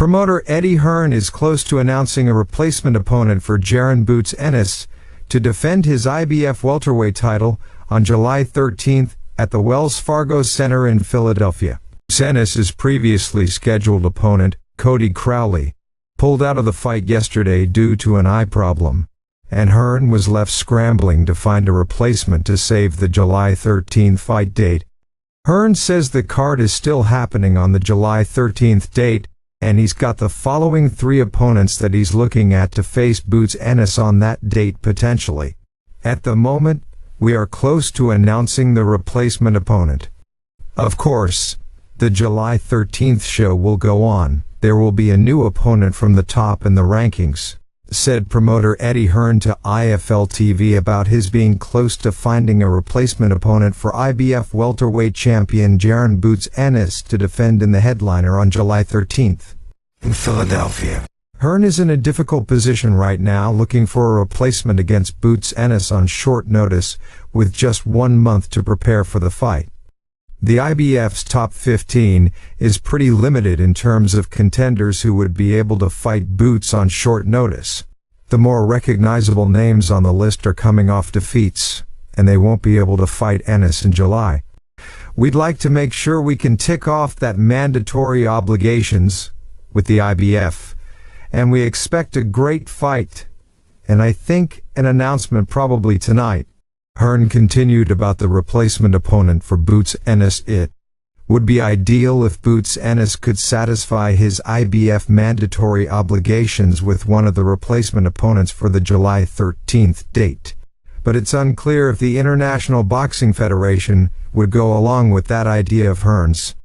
Promoter Eddie Hearn is close to announcing a replacement opponent for Jaron "Boots" Ennis to defend his IBF welterweight title on July 13th at the Wells Fargo Center in Philadelphia. Ennis' previously scheduled opponent, Cody Crowley, pulled out of the fight yesterday due to an eye problem, and Hearn was left scrambling to find a replacement to save the July 13th fight date. Hearn says the card is still happening on the July 13th date, and he's got the following 3 opponents that he's looking at to face Boots Ennis on that date potentially. At the moment, we are close to announcing the replacement opponent. Of course, the July 13th show will go on. There will be a new opponent from the top in the rankings, said promoter Eddie Hearn to IFL TV about his being close to finding a replacement opponent for IBF welterweight champion Jaron "Boots" Ennis to defend in the headliner on July 13th in Philadelphia. Hearn is in a difficult position right now, looking for a replacement against Boots Ennis on short notice with just 1 month to prepare for the fight. The IBF's top 15 is pretty limited in terms of contenders who would be able to fight Boots on short notice. The more recognizable names on the list are coming off defeats, and they won't be able to fight Ennis in July. We'd like to make sure we can tick off that mandatory obligations with the IBF, and we expect a great fight, and I think an announcement probably tonight. Hearn continued about the replacement opponent for Boots Ennis. It would be ideal if Boots Ennis could satisfy his IBF mandatory obligations with one of the replacement opponents for the July 13th date, but it's unclear if the International Boxing Federation would go along with that idea of Hearn's.